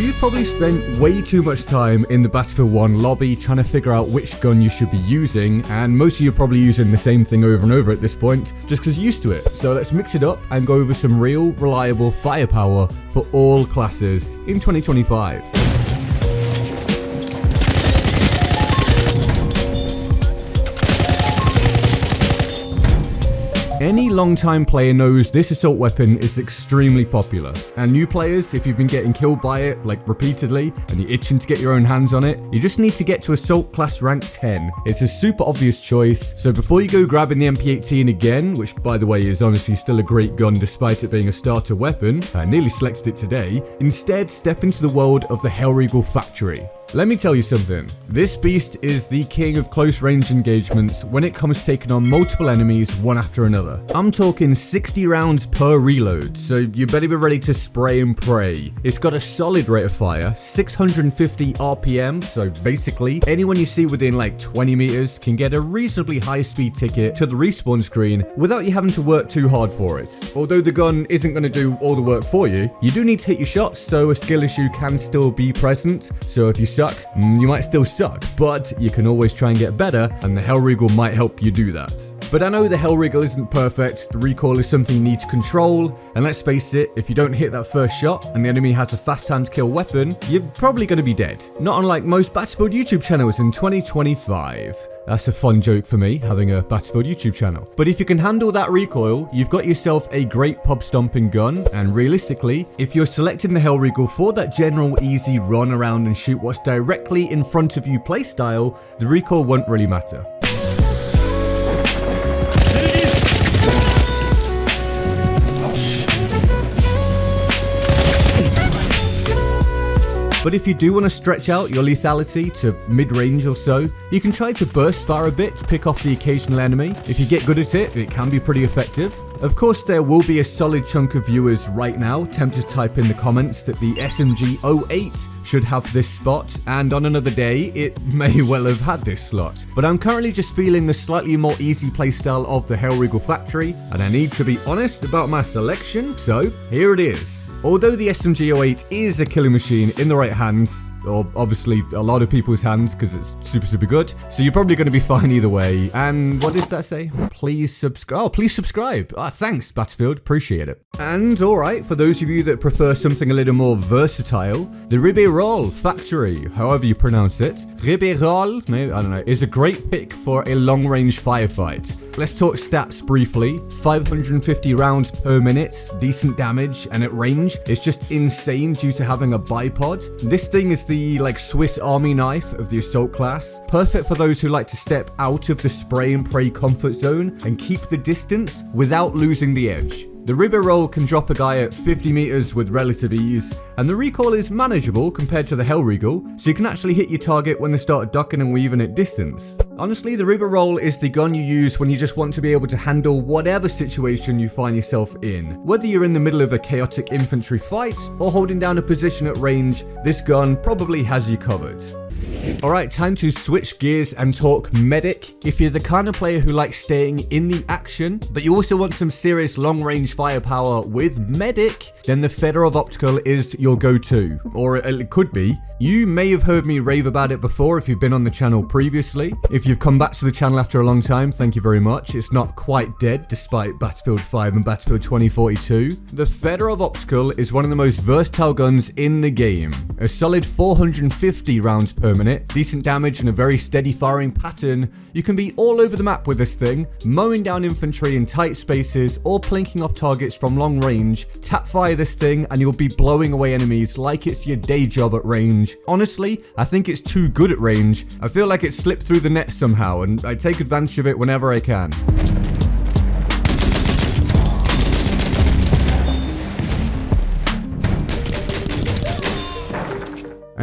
You've probably spent way too much time in the Battlefield 1 lobby trying to figure out which gun you should be using, and most of you are probably using the same thing over and over at this point, just because you're used to it. So let's mix it up and go over some real, reliable firepower for all classes in 2025. Any long-time player knows this assault weapon is extremely popular, and new players, if you've been getting killed by it like repeatedly and you're itching to get your own hands on it, you just need to get to assault class rank 10. It's a super obvious choice, so before you go grabbing the MP18 again, which by the way is honestly still a great gun despite it being a starter weapon, I nearly selected it today, instead step into the world of the Hellriegel factory. Let me tell you something, this beast is the king of close range engagements when it comes to taking on multiple enemies one after another. I'm talking 60 rounds per reload, so you better be ready to spray and pray. It's got a solid rate of fire, 650 RPM, so basically anyone you see within like 20 meters can get a reasonably high speed ticket to the respawn screen without you having to work too hard for it. Although the gun isn't going to do all the work for you, you do need to hit your shots, so a skill issue can still be present. So if you suck, you might still suck, but you can always try and get better, and the Hellriegel might help you do that. But I know the Hellriegel isn't perfect, the recoil is something you need to control, and let's face it, if you don't hit that first shot and the enemy has a fast time to kill weapon, you're probably going to be dead. Not unlike most Battlefield YouTube channels in 2025. That's a fun joke for me, having a Battlefield YouTube channel. But if you can handle that recoil, you've got yourself a great pub stomping gun, and realistically, if you're selecting the Hellriegel for that general easy run around and shoot what's directly in front of you playstyle, the recoil won't really matter. But if you do want to stretch out your lethality to mid-range or so, you can try to burst fire a bit to pick off the occasional enemy. If you get good at it, it can be pretty effective. Of course, there will be a solid chunk of viewers right now tempted to type in the comments that the SMG-08 should have this spot, and on another day, it may well have had this slot. But I'm currently just feeling the slightly more easy playstyle of the Hellriegel factory, and I need to be honest about my selection, so here it is. Although the SMG-08 is a killing machine in the right hands, or obviously a lot of people's hands because it's super good, so you're probably going to be fine either way. And what does that say? Please subscribe. Oh, please subscribe. Thanks, Battlefield, appreciate it. And alright, for those of you that prefer something a little more versatile, the Ribeirol factory, however you pronounce it, Ribeirol, maybe, I don't know, is a great pick for a long-range firefight. Let's talk stats briefly. 550 rounds per minute, decent damage, and at range, it's just insane due to having a bipod. This thing is the like Swiss Army knife of the assault class, perfect for those who like to step out of the spray and pray comfort zone and keep the distance without losing the edge. The Ribeirol can drop a guy at 50 meters with relative ease, and the recoil is manageable compared to the Hellriegel, so you can actually hit your target when they start ducking and weaving at distance. Honestly, the Ribeirol is the gun you use when you just want to be able to handle whatever situation you find yourself in. Whether you're in the middle of a chaotic infantry fight or holding down a position at range, this gun probably has you covered. Alright, time to switch gears and talk medic. If you're the kind of player who likes staying in the action, but you also want some serious long-range firepower with medic, then the Fedorov Optical is your go-to, or it could be. You may have heard me rave about it before if you've been on the channel previously. If you've come back to the channel after a long time, thank you very much. It's not quite dead despite Battlefield 5 and Battlefield 2042. The Fedorov Optical is one of the most versatile guns in the game. A solid 450 rounds per minute, decent damage and a very steady firing pattern. You can be all over the map with this thing, mowing down infantry in tight spaces or plinking off targets from long range. Tap fire this thing and you'll be blowing away enemies like it's your day job at range. Honestly, I think it's too good at range. I feel like it slipped through the net somehow, and I take advantage of it whenever I can.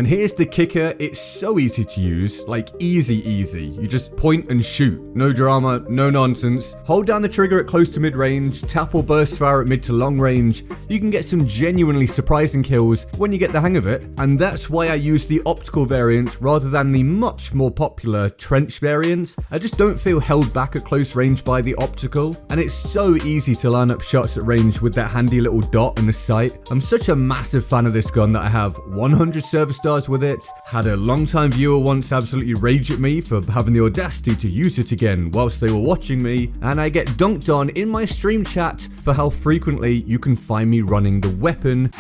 And here's the kicker, it's so easy to use, like easy. You just point and shoot. No drama, no nonsense. Hold down the trigger at close to mid-range, tap or burst fire at mid to long range. You can get some genuinely surprising kills when you get the hang of it. And that's why I use the optical variant rather than the much more popular trench variant. I just don't feel held back at close range by the optical. And it's so easy to line up shots at range with that handy little dot in the sight. I'm such a massive fan of this gun that I have 100 server stars with it. Had a long-time viewer once absolutely rage at me for having the audacity to use it again whilst they were watching me, and I get dunked on in my stream chat for how frequently you can find me running the weapon.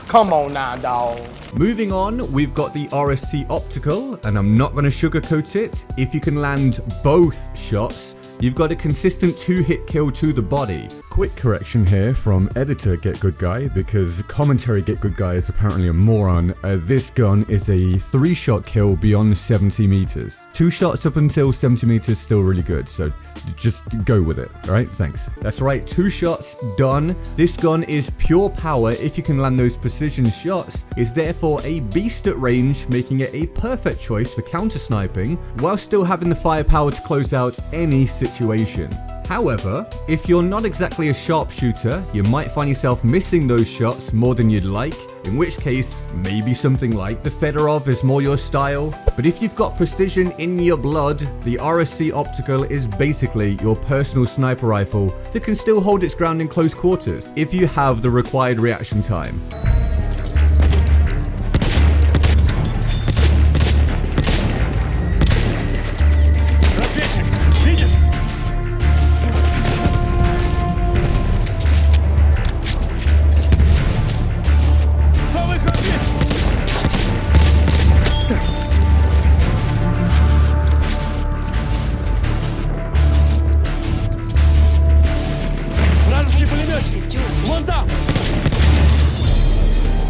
Come on now, dawg. Moving on, we've got the RSC Optical, and I'm not going to sugarcoat it. If you can land both shots, you've got a consistent 2-hit kill to the body. Quick correction here from editor GetGoodGuy, because commentary GetGoodGuy is apparently a moron. This gun is a 3-shot kill beyond 70 meters. 2 shots up until 70 meters still really good, so just go with it, alright? Thanks. That's right, 2 shots, done. This gun is pure power if you can land those precision shots. It's therefore a beast at range, making it a perfect choice for counter sniping, while still having the firepower to close out any situation. However, if you're not exactly a sharpshooter, you might find yourself missing those shots more than you'd like, in which case, maybe something like the Fedorov is more your style. But if you've got precision in your blood, the RSC Optical is basically your personal sniper rifle that can still hold its ground in close quarters if you have the required reaction time.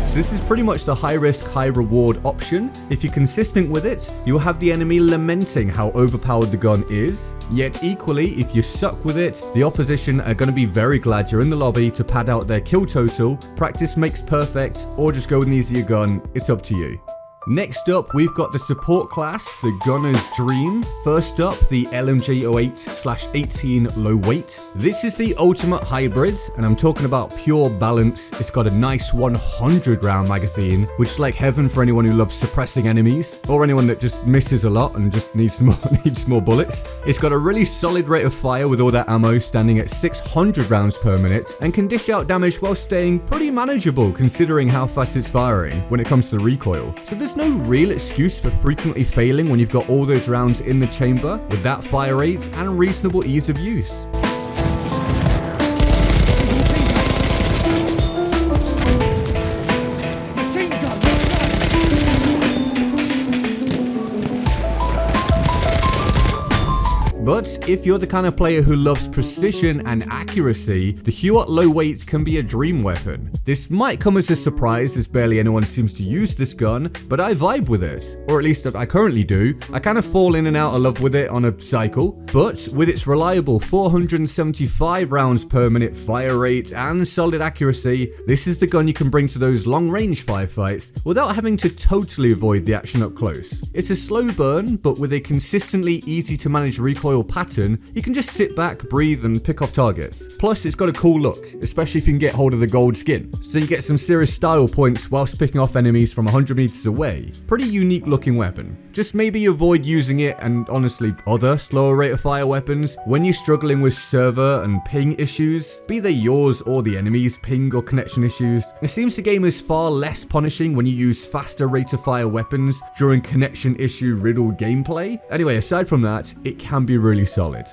So this is pretty much the high risk, high reward option. If you're consistent with it, you'll have the enemy lamenting how overpowered the gun is. Yet equally, if you suck with it, the opposition are going to be very glad you're in the lobby to pad out their kill total. Practice makes perfect, or just go with an easier gun. It's up to you. Next up, we've got the support class, the Gunner's Dream. First up, the LMG08/18 low weight. This is the ultimate hybrid, and I'm talking about pure balance. It's got a nice 100 round magazine, which is like heaven for anyone who loves suppressing enemies, or anyone that just misses a lot and just needs more bullets. It's got a really solid rate of fire with all that ammo, standing at 600 rounds per minute, and can dish out damage while staying pretty manageable considering how fast it's firing when it comes to the recoil. So there's no real excuse for frequently failing when you've got all those rounds in the chamber with that fire rate and reasonable ease of use. But if you're the kind of player who loves precision and accuracy, the Huot low weight can be a dream weapon. This might come as a surprise as barely anyone seems to use this gun, but I vibe with it, or at least I currently do. I kind of fall in and out of love with it on a cycle, but with its reliable 475 rounds per minute fire rate and solid accuracy, this is the gun you can bring to those long range firefights without having to totally avoid the action up close. It's a slow burn, but with a consistently easy to manage recoil pattern, you can just sit back, breathe, and pick off targets. Plus, it's got a cool look, especially if you can get hold of the gold skin, so you get some serious style points whilst picking off enemies from 100 meters away. Pretty unique looking weapon. Just maybe avoid using it, and honestly other slower rate of fire weapons, when you're struggling with server and ping issues, be they yours or the enemy's ping or connection issues. It seems the game is far less punishing when you use faster rate of fire weapons during connection issue riddled gameplay. Anyway, aside from that, it can be really solid.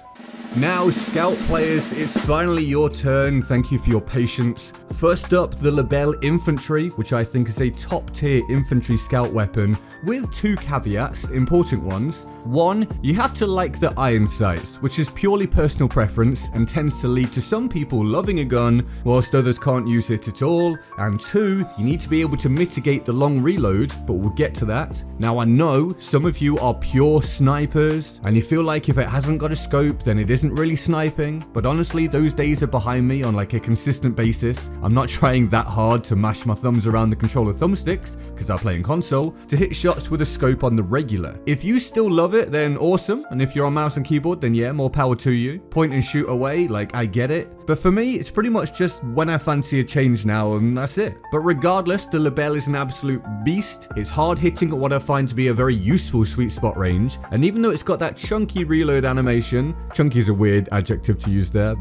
Now, Scout players, it's finally your turn. Thank you for your patience. First up, the Lebel Infantry, which I think is a top tier infantry scout weapon with 2 caveats, important ones. 1, you have to like the iron sights, which is purely personal preference and tends to lead to some people loving a gun whilst others can't use it at all. And 2, you need to be able to mitigate the long reload, but we'll get to that. Now, I know some of you are pure snipers and you feel like if it hasn't got a scope, then it isn't isn't really sniping, but honestly those days are behind me on like a consistent basis. I'm not trying that hard to mash my thumbs around the controller thumbsticks, because I play in console, to hit shots with a scope on the regular. If you still love it, then awesome, and if you're on mouse and keyboard, then yeah, more power to you. Point and shoot away, like I get it. But for me, it's pretty much just when I fancy a change now, and that's it. But regardless, the Lebel is an absolute beast. It's hard hitting at what I find to be a very useful sweet spot range, and even though it's got that chunky reload animation, chunky is a weird adjective to use there,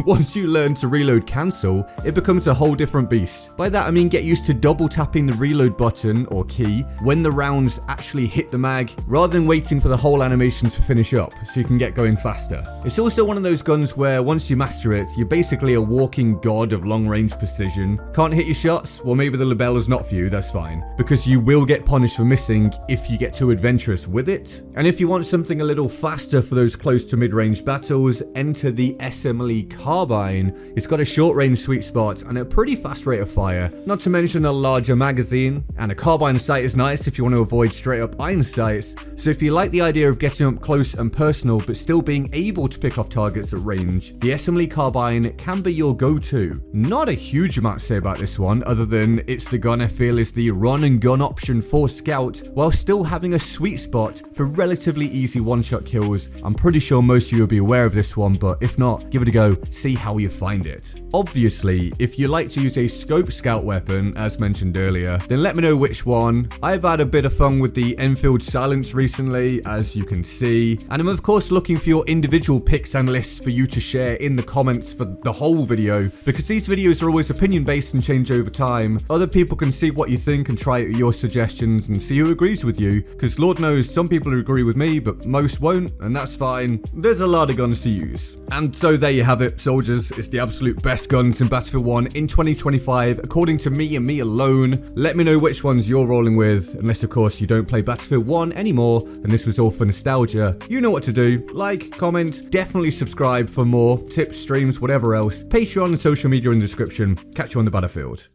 once you learn to reload cancel, it becomes a whole different beast. By that I mean get used to double tapping the reload button or key when the rounds actually hit the mag, rather than waiting for the whole animation to finish up so you can get going faster. It's also one of those guns where once you master it, you're basically a walking god of long range precision. Can't hit your shots? Well, maybe the Lebel is not for you, that's fine, because you will get punished for missing if you get too adventurous with it. And if you want something a little faster for those close to mid-range battles, enter the SML carbine. It's got a short range sweet spot and a pretty fast rate of fire, not to mention a larger magazine, and a carbine sight is nice if you want to avoid straight up iron sights. So if you like the idea of getting up close and personal but still being able to pick off targets at range, the SML carbine can be your go-to. Not a huge amount to say about this one, other than it's the gun I feel is the run and gun option for Scout, while still having a sweet spot for relatively easy one-shot kills. I'm pretty sure most of you will be aware of this one, but if not, give it a go, see how you find it. Obviously, if you like to use a scope scout weapon, as mentioned earlier, then let me know which one. I've had a bit of fun with the Enfield Silence recently, as you can see, and I'm of course looking for your individual picks and lists for you to share in the comments for the whole video, because these videos are always opinion based and change over time. Other people can see what you think and try your suggestions and see who agrees with you, because Lord knows some people agree with me, but most won't, and that's fine. There's a lot of guns to use. And so there you have it, soldiers. It's the absolute best guns in Battlefield 1 in 2025, according to me and me alone. Let me know which ones you're rolling with, unless of course you don't play Battlefield 1 anymore and this was all for nostalgia. You know what to do. Like, comment, definitely subscribe for more tips, streams, whatever else. Patreon and social media in the description. Catch you on the battlefield.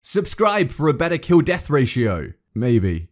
Subscribe for a better kill-death ratio. Maybe.